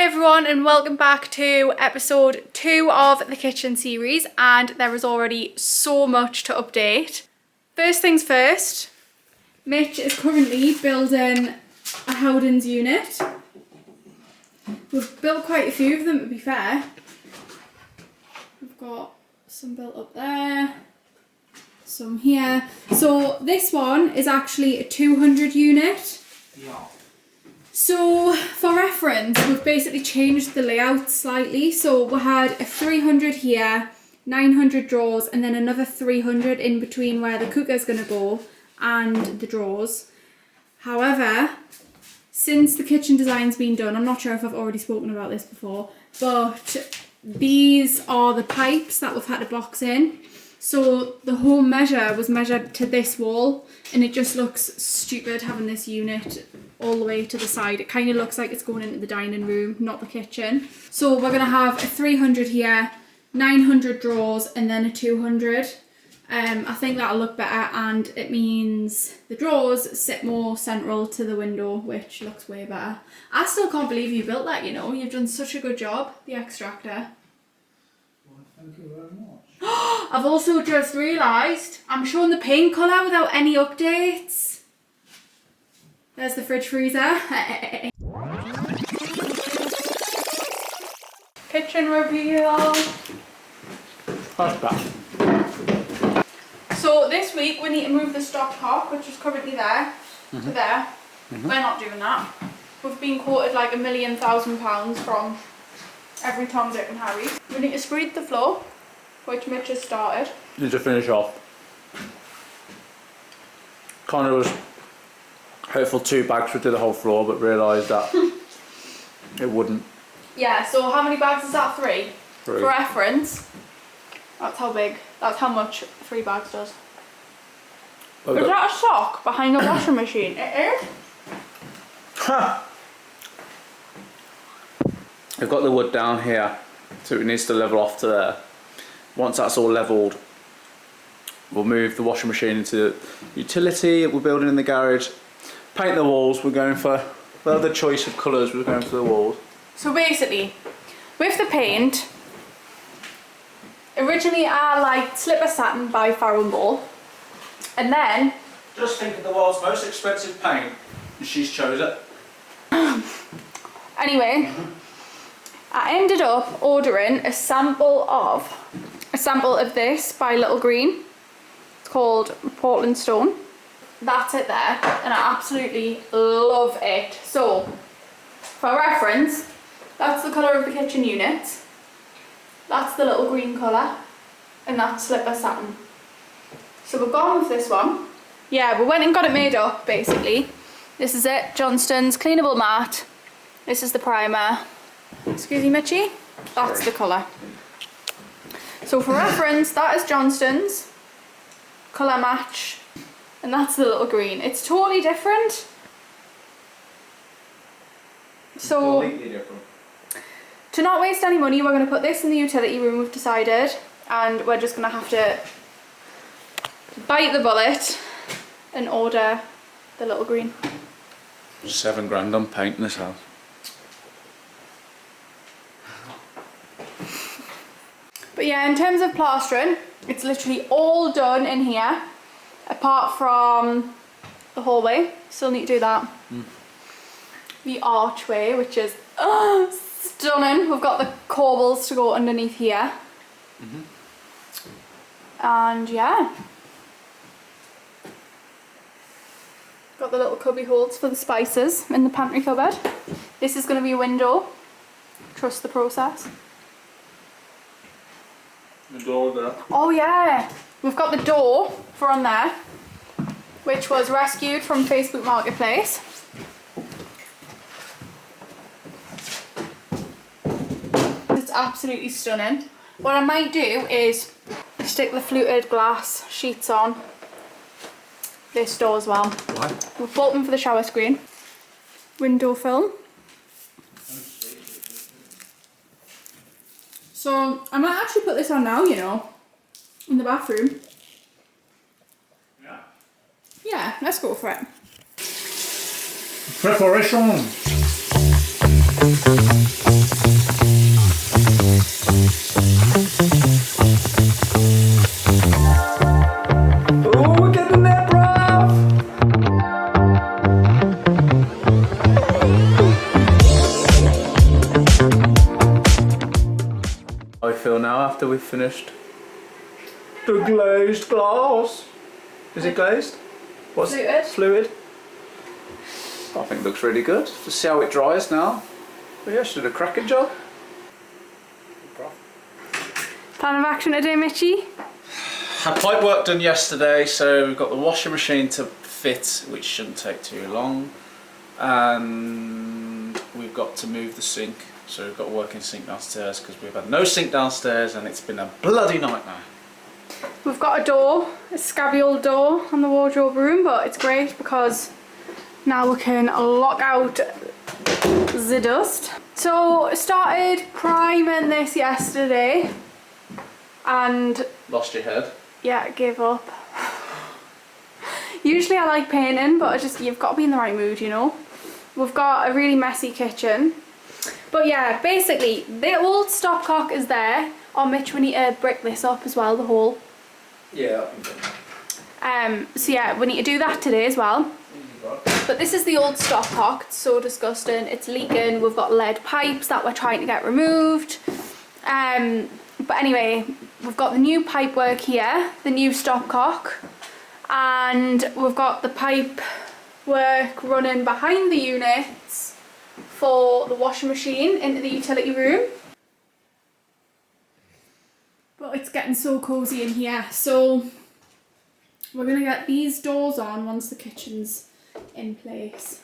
Hi everyone and welcome back to episode 2 of the kitchen series, and there is already so much to update. First things first, Mitch is currently building a Howden's unit. We've built quite a few of them, to be fair. We've got some built up there, some here. So this one is actually a 200 unit. Yeah. So for reference, we've basically changed the layout slightly. So we had a 300 here, 900 drawers, and then another 300 in between where the cooker's going to go and the drawers. However, since the kitchen design's been done, I'm not sure if I've already spoken about this before, but these are the pipes that we've had to box in. So the whole measure was measured to this wall, and it just looks stupid having this unit all the way to the side. It kind of looks like it's going into the dining room, not the kitchen. So we're going to have a 300 here, 900 drawers, and then a 200. I think that'll look better, and it means the drawers sit more central to the window, which looks way better. I still can't believe you built that, you know. You've done such a good job, the extractor. Well, thank you very much. I've also just realised I'm showing the paint colour without any updates. There's the fridge freezer. Kitchen reveal. That's bad. So this week we need to move the stock top, which is currently there, to there. We're not doing that. We've been quoted like £1,000,000 from every Tom, Dick and Harry. We need to screed the floor, which Mitch has started. Need to finish off. Connor was hopeful 2 bags would do the whole floor, but realised that it wouldn't. Yeah, so how many bags is that? 3? 3. For reference, that's how much 3 bags does. Oh, Is that a sock behind the washing machine? It is? Ha! I've got the wood down here, so it needs to level off to there. Once that's all levelled, we'll move the washing machine into utility. We're building in the garage, paint the walls. We're going for the choice of colours. We're going for the walls. So basically, with the paint, originally I liked Slipper Satin by Farrow & Ball, and then Just think of the world's most expensive paint, and she's chose it. anyway, I ended up ordering a sample of this by Little Green. It's called Portland Stone. That's it there, and I absolutely love it. So, for reference, that's the colour of the kitchen unit. That's the Little Green colour, and that's Slipper Satin. So we've gone with this one. Yeah, we went and got it made up, basically. This is it, Johnston's Cleanable Matte. This is the primer. Excuse me, Mitchie. That's the colour. So for reference, that is Johnston's colour match, and that's the Little Green. It's totally different. So Completely different. to not waste any money, we're going to put this in the utility room, we've decided, and we're just going to have to bite the bullet and order the Little Green. 7 grand on paint in this house. But yeah, in terms of plastering, it's literally all done in here, apart from the hallway. Still need to do that. The archway, which is stunning. We've got the corbels to go underneath here. And yeah. Got the little cubby holes for the spices in the pantry cupboard. This is going to be a window. Trust the process. The door there. Oh yeah, we've got the door for on there, which was rescued from Facebook Marketplace. It's absolutely stunning. What I might do is stick the fluted glass sheets on this door as well. Why? We've bought them for the shower screen. Window film. So I might actually put this on now, you know, in the bathroom. Yeah. Yeah, let's go for it. Preparation. now after we've finished the glazed glass. Is it glazed? What's Fluted. Fluid. I think it looks really good. Just see how it dries now. But yeah, she did a cracking job. Plan of action today, Mitchie? Had pipe work done yesterday, so we've got the washing machine to fit, which shouldn't take too long. And we've got to move the sink. So we've got a working sink downstairs because we've had no sink downstairs and it's been a bloody nightmare. We've got a door, a scabby old door on the wardrobe room, but it's great because now we can lock out the dust. So started priming this yesterday and Lost your head? yeah, gave up. Usually I like painting, but you've got to be in the right mood, you know. We've got a really messy kitchen. But yeah, basically the old stopcock is there. Oh Mitch, we need to brick this up as well, the hole. Yeah. So yeah, we need to do that today as well. But this is the old stopcock. It's so disgusting. It's leaking. We've got lead pipes that we're trying to get removed. But anyway, we've got the new pipe work here, the new stopcock, and we've got the pipe work running behind the units for the washing machine into the utility room. But it's getting so cozy in here, so we're gonna get these doors on once the kitchen's in place,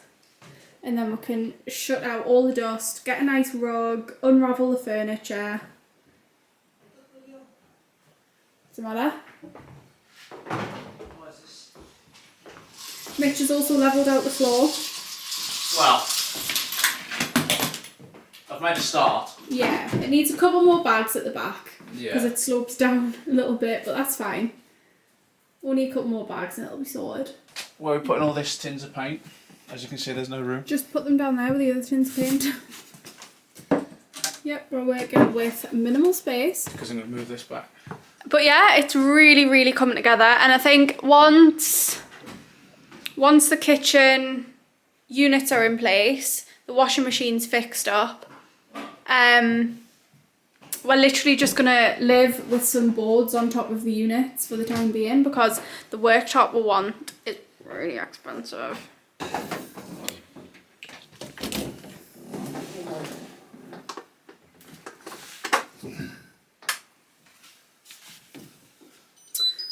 and then we can shut out all the dust, get a nice rug, unravel the furniture. What's the matter? What is this? Mitch has also levelled out the floor. Well, I've made a start. Yeah, it needs a couple more bags at the back because Yeah. it slopes down a little bit, but that's fine. Only a couple more bags and it'll be sorted. Where are we putting all this tins of paint? As you can see, there's no room. Just put them down there with the other tins of paint. Yep, we're working with minimal space. Because I'm going to move this back. But yeah, it's really, really coming together. And I think once the kitchen units are in place, the washing machine's fixed up, we're literally just gonna live with some boards on top of the units for the time being because the worktop we want is really expensive.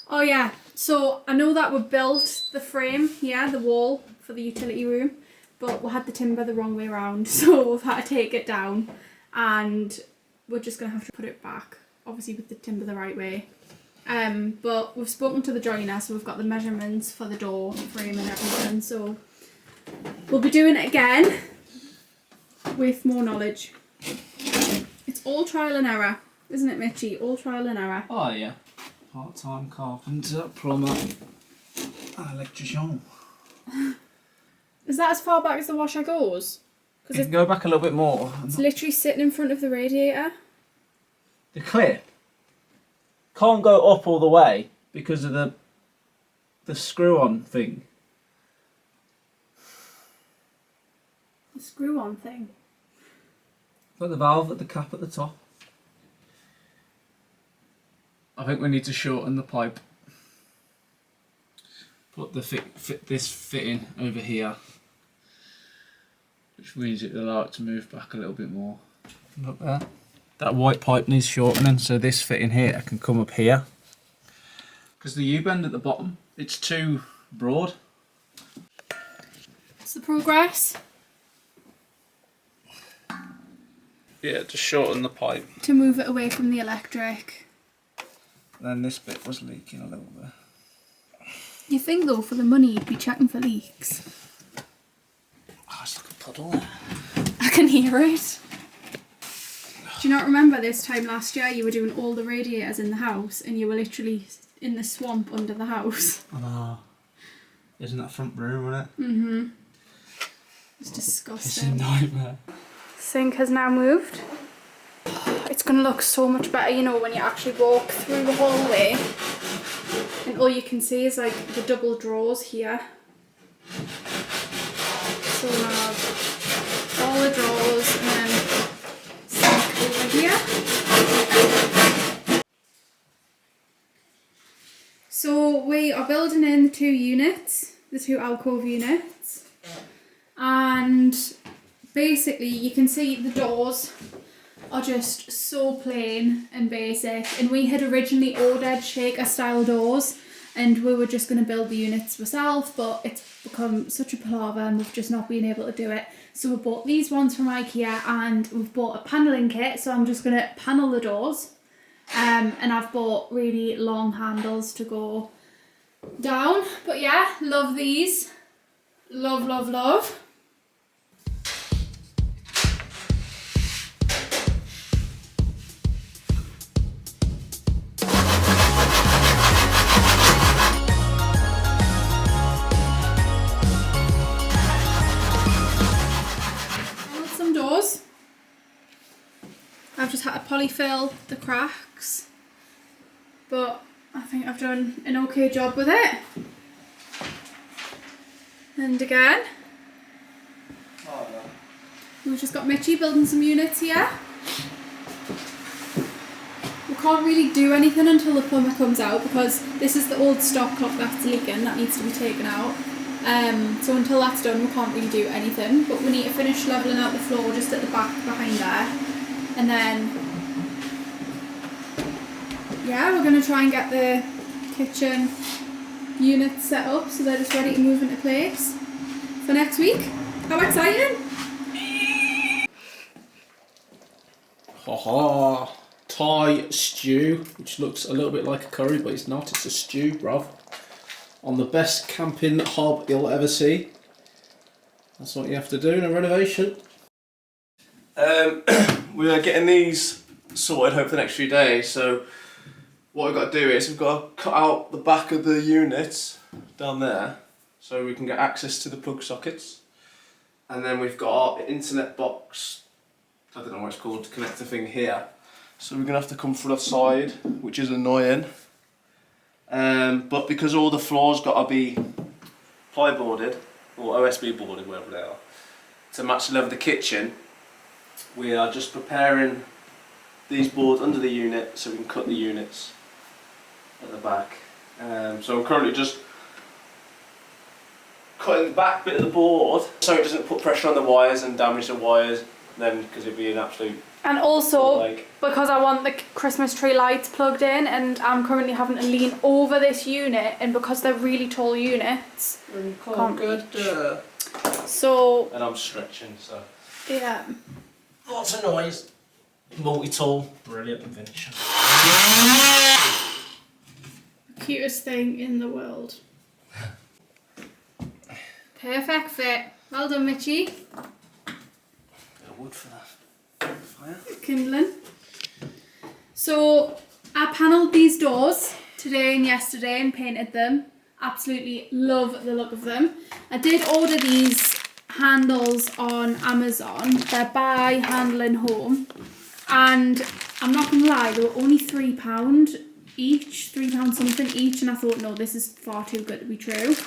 Oh yeah, so I know that we built the frame here, the wall for the utility room, but we had the timber the wrong way around, so we've had to take it down and we're just going to have to put it back, obviously with the timber the right way. But we've spoken to the joiner, so we've got the measurements for the door frame and everything, so we'll be doing it again with more knowledge. It's all trial and error, isn't it, Mitchie? All trial and error. Oh yeah. Part-time carpenter, plumber, and electrician. Is that as far back as the washer goes? You Because can go back a little bit more. it's literally sitting in front of the radiator. The clip can't go up all the way because of the screw-on thing. The screw-on thing. Like the valve at the cap at the top. I think we need to shorten the pipe. Put the fit this fitting over here, which means it will allow it to move back a little bit more. Look there. That white pipe needs shortening, so this fitting here can come up here. Because the U-bend at the bottom, it's too broad. What's the progress? Yeah, just shorten the pipe. To move it away from the electric. Then this bit was leaking a little bit. You think though, for the money, you'd be checking for leaks? Oh, it's like a puddle there. I can hear it. Do you not remember this time last year you were doing all the radiators in the house and you were literally in the swamp under the house? Oh, isn't that front room, isn't it? Mm-hmm. It's It's a disgusting. nightmare. Sink has now moved. It's going to look so much better, you know, when you actually walk through the hallway and all you can see is like the double drawers here. So we'll have all the drawers and then sink over here. are building in the 2 units, the 2 alcove units, and basically you can see the doors are just so plain and basic, and we had originally ordered shaker style doors and we were just going to build the units ourselves, but it's become such a palaver and we've just not been able to do it. So we bought these ones from IKEA and we've bought a panelling kit, so I'm just going to panel the doors, and I've bought really long handles to go down. But yeah, love these, love, love, love. Doors. I've just had to polyfill the cracks, but I think I've done an okay job with it. And again, we've just got Mitchie building some units here. We can't really do anything until the plumber comes out because this is the old stop clock that's leaking, that needs to be taken out. So until that's done we can't really do anything, but we need to finish levelling out the floor just at the back behind there, and then yeah, we're going to try and get the kitchen units set up so they're just ready to move into place for next week. How exciting! Haha, Thai stew, which looks a little bit like a curry but it's not, it's a stew, bruv. On the best camping hob you'll ever see. That's what you have to do in a renovation. We are getting these sorted over the next few days, so what we've got to do is we've got to cut out the back of the units down there so we can get access to the plug sockets, and then we've got an internet box, I don't know what it's called, connector thing here, so we're going to have to come from the side, which is annoying. But because all the floors got to be plyboarded or OSB boarded, whatever they are, to match the level of the kitchen, we are just preparing these boards under the unit so we can cut the units at the back. So I'm currently just cutting the back bit of the board so it doesn't put pressure on the wires and damage the wires, then because it'd be an absolute. And also, because I want the Christmas tree lights plugged in and I'm currently having to lean over this unit, and because they're really tall units, can't reach. So... And I'm stretching, so... Yeah. Lots of noise. Multi-tool, brilliant invention. Cutest thing in the world. Perfect fit. Well done, Mitchie. Bit of wood for that fire. Kindling. So I panelled these doors today and yesterday and painted them. Absolutely love the look of them. I did order these handles on Amazon. They're by Handle & Home, and I'm not gonna lie, they were only £3 each, £3 something each, and I thought, no, this is far too good to be true.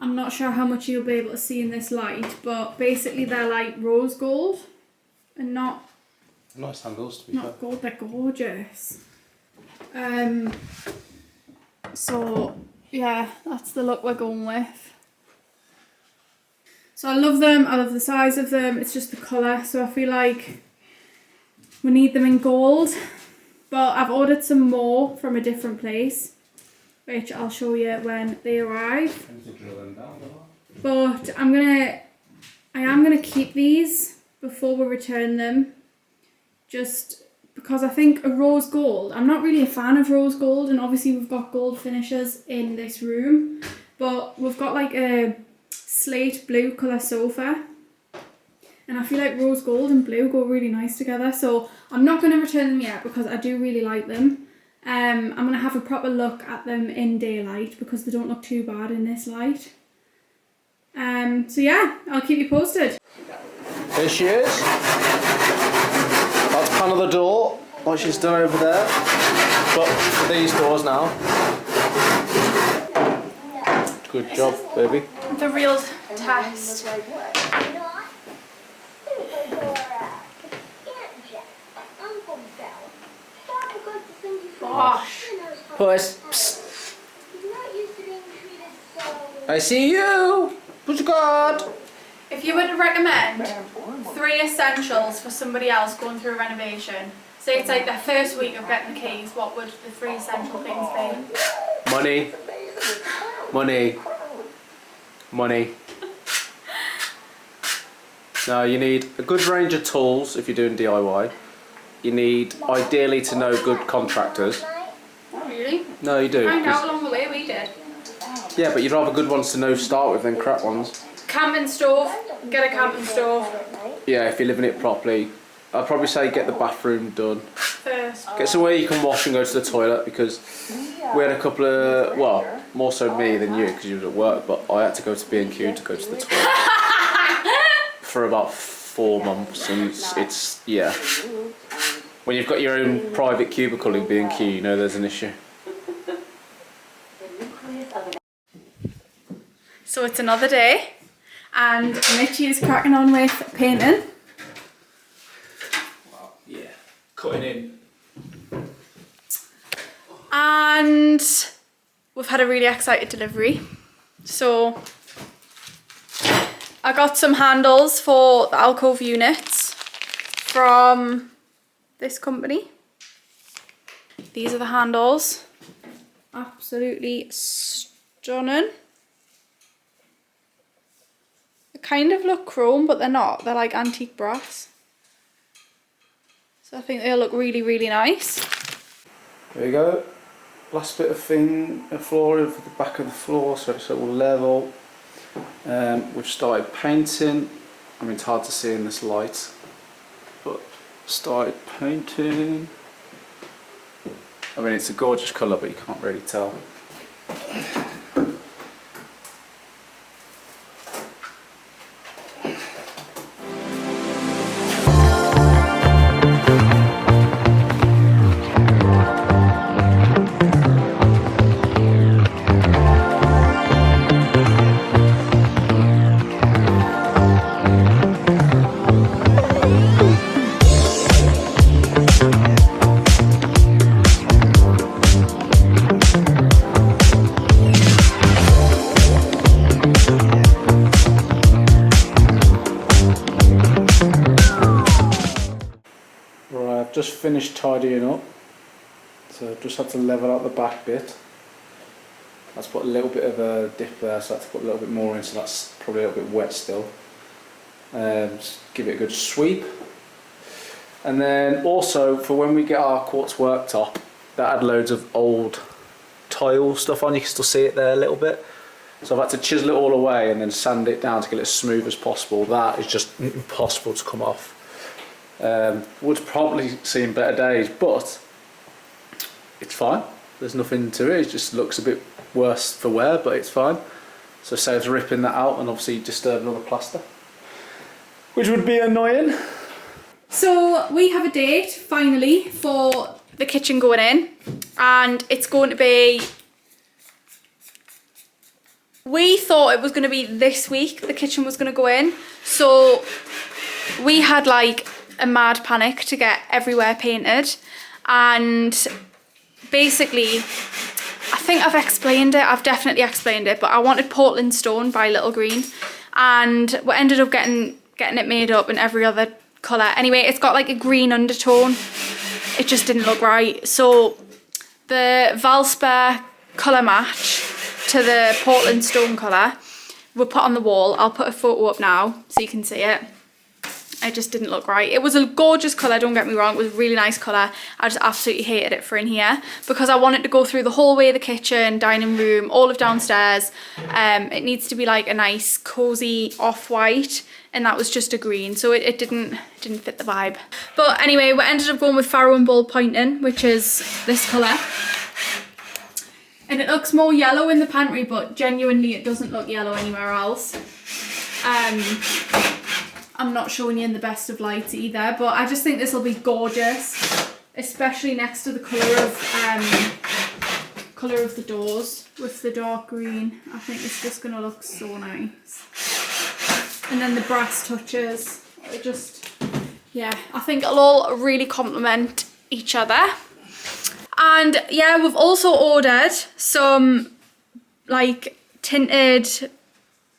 I'm not sure how much you'll be able to see in this light, but basically they're like rose gold and not Nice handles, to be fair. gold. They're gorgeous. So yeah, that's the look we're going with. So I love them, I love the size of them, it's just the colour, so I feel like we need them in gold. But I've ordered some more from a different place, which I'll show you when they arrive. But I am gonna keep these before we return them, just because I think a rose gold, I'm not really a fan of rose gold, and obviously we've got gold finishes in this room, but we've got like a slate blue colour sofa, and I feel like rose gold and blue go really nice together, so I'm not going to return them yet because I do really like them. I'm going to have a proper look at them in daylight because they don't look too bad in this light. So yeah, I'll keep you posted. Here she is. That's panel the door, like she's done over there. But for these doors now. Good job, baby. The real test. Puss. He's not used to being I see you. What you got? If you were to recommend 3 essentials for somebody else going through a renovation, say it's like their first week of getting the keys, what would the 3 essential things be? Money. Money. Money. No, you need a good range of tools if you're doing DIY. You need, ideally, to know good contractors. Oh, really? No, you do. Find out along the way, we did. Yeah, but you'd rather good ones to know to start with than crap ones. Camping stove, get a camping stove Yeah, if you're living it properly. I'd probably say get the bathroom done. first. Get somewhere you can wash and go to the toilet, because we had a couple of, well, more so me than you because you was at work, but I had to go to B&Q to go to the toilet for about 4 months, and it's yeah. When you've got your own private cubicle in B&Q, you know there's an issue. So it's another day and Mitchie is cracking on with painting. Yeah, cutting in. And we've had a really excited delivery. So I got some handles for the alcove units from this company. These are the handles. Absolutely stunning. They kind of look chrome, but they're not. They're like antique brass. So I think they'll look really, really nice. There you go. Last bit of flooring for the back of the floor, so it's all level. We've started painting. I mean, it's hard to see in this light, but started painting. I mean, it's a gorgeous colour, but you can't really tell. Just finished tidying up, so just had to level out the back bit. Let's put a little bit of a dip there, so I had to put a little bit more in, so that's probably a little bit wet still. Just give it a good sweep. And then also for when we get our quartz worktop, that had loads of old tile stuff on, you can still see it there a little bit. So I've had to chisel it all away and then sand it down to get it as smooth as possible. That is just impossible to come off. Would probably seen better days, but it's fine. There's nothing to it. It just looks a bit worse for wear, but it's fine. So it saves ripping that out and obviously disturbing all the plaster, which would be annoying. So we have a date finally for the kitchen going in, and it's going to be, we thought it was going to be this week the kitchen was going to go in, so we had like a mad panic to get everywhere painted. And basically, I think I've explained it, I've definitely explained it, but I wanted Portland stone by Little Green, and we ended up getting it made up in every other colour. Anyway, it's got like a green undertone. It just didn't look right. So the Valspar colour match to the Portland stone colour we put on the wall. I'll put a photo up now so you can see it. It just didn't look right. It was a gorgeous colour, don't get me wrong, it was a really nice colour. I just absolutely hated it for in here because I wanted to go through the hallway, the kitchen, dining room, all of downstairs. It needs to be like a nice cosy off-white, and that was just a green, so it didn't fit the vibe. But anyway, we ended up going with Farrow and Ball Pointing, which is this colour. And it looks more yellow in the pantry, but genuinely it doesn't look yellow anywhere else. I'm not showing you in the best of lights either, but I just think this will be gorgeous, especially next to the colour of the doors with the dark green. I think it's just going to look so nice. And then the brass touches, it just, yeah, I think it'll all really complement each other. And yeah, we've also ordered some like tinted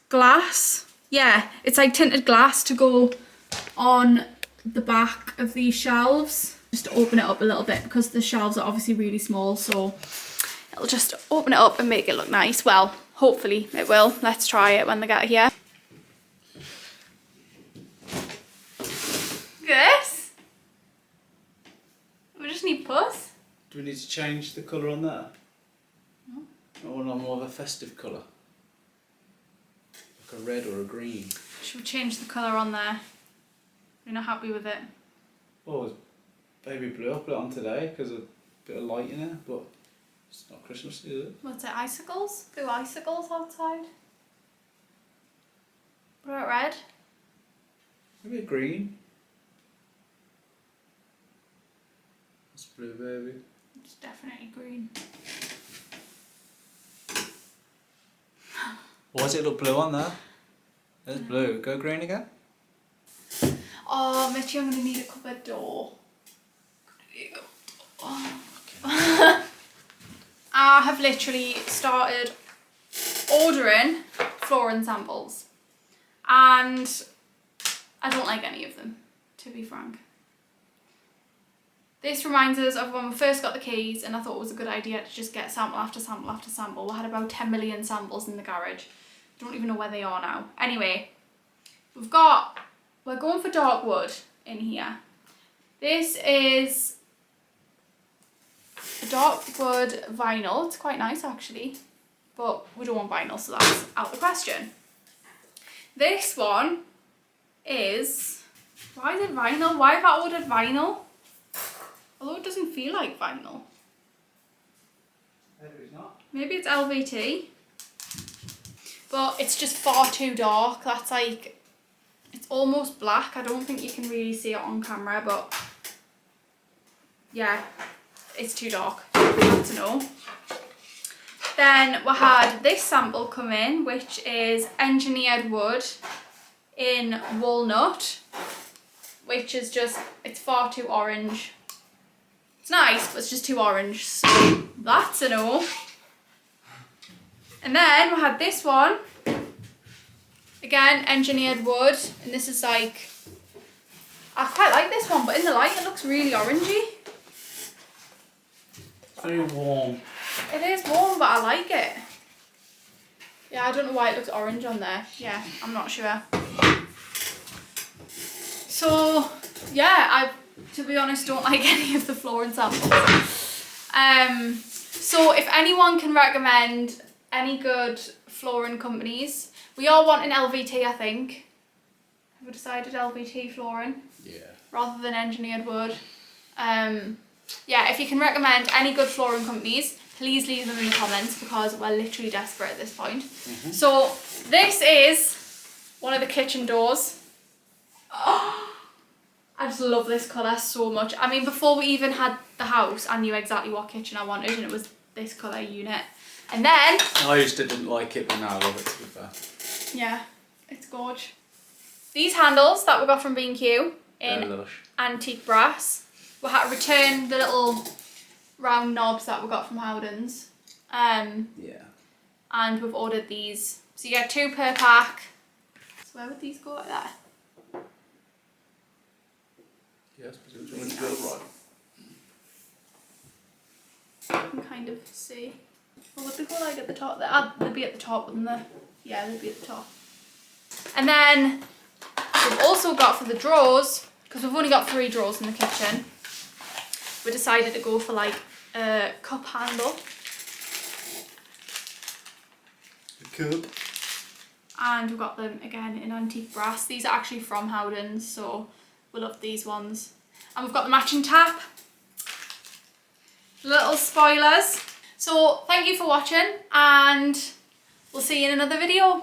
glass. Yeah, it's like tinted glass to go on the back of these shelves. Just open it up a little bit because the shelves are obviously really small, so it'll just open it up and make it look nice. Well, hopefully it will. Let's try it when they get here. This? We just need puss. Do we need to change the colour on there? No. Or not more of a festive colour? Like a red or a green? Should we change the colour on there? You're not happy with it? Oh, it's baby blue. I put it on today because of a bit of light in it, but it's not Christmas, is it? What's it, icicles? Blue icicles outside? What about red? Maybe a green. It's blue, baby. It's definitely green. Why does it look blue on there? There's blue. Go green again. Oh, Mitchie, I'm going to need a cupboard door. Oh. I have literally started ordering flooring samples and I don't like any of them, to be frank. This reminds us of when we first got the keys and I thought it was a good idea to just get sample after sample after sample. We had about 10 million samples in the garage. Don't even know where they are now. Anyway, we're going for dark wood in here. This is a dark wood vinyl. It's quite nice actually, but we don't want vinyl, so that's out of the question. This one is, why is it vinyl? Why have I ordered vinyl? Although it doesn't feel like vinyl. Maybe it's not. Maybe it's LVT. But it's just far too dark. That's like, it's almost black. I don't think you can really see it on camera, but yeah, it's too dark. That's a no. Then we had this sample come in, which is engineered wood in walnut, which is just, it's far too orange. It's nice, but it's just too orange, so that's a no. And then we had this one, again, engineered wood, and this is like, I quite like this one, but in the light it looks really orangey. It's very warm. It is warm, but I like it. Yeah, I don't know why it looks orange on there. Yeah, I'm not sure. So, yeah, I, to be honest, don't like any of the flooring samples. So if anyone can recommend any good flooring companies, we are wanting LVT, I think. Have we decided LVT flooring? Yeah. Rather than engineered wood. Yeah, if you can recommend any good flooring companies, please leave them in the comments because we're literally desperate at this point. Mm-hmm. So this is one of the kitchen doors. Oh, I just love this colour so much. I mean, before we even had the house, I knew exactly what kitchen I wanted and it was this colour unit. And then... I used to didn't like it, but now I love it, to be fair. Yeah, it's gorge. These handles that we got from B&Q in lush. antique brass. We had to return the little round knobs that we got from Howden's. Yeah. And we've ordered these. So you get 2 per pack. So where would these go like that? Yes, but it's going to go right. You can kind of see. Or would they go like at the top? They'd be at the top, wouldn't they? Yeah, they'd be at the top. And then we've also got for the drawers, because we've only got 3 drawers in the kitchen, we decided to go for like a cup handle. A cup. And we've got them again in antique brass. These are actually from Howden's, so we love these ones. And we've got the matching tap. Little spoilers. So thank you for watching and we'll see you in another video.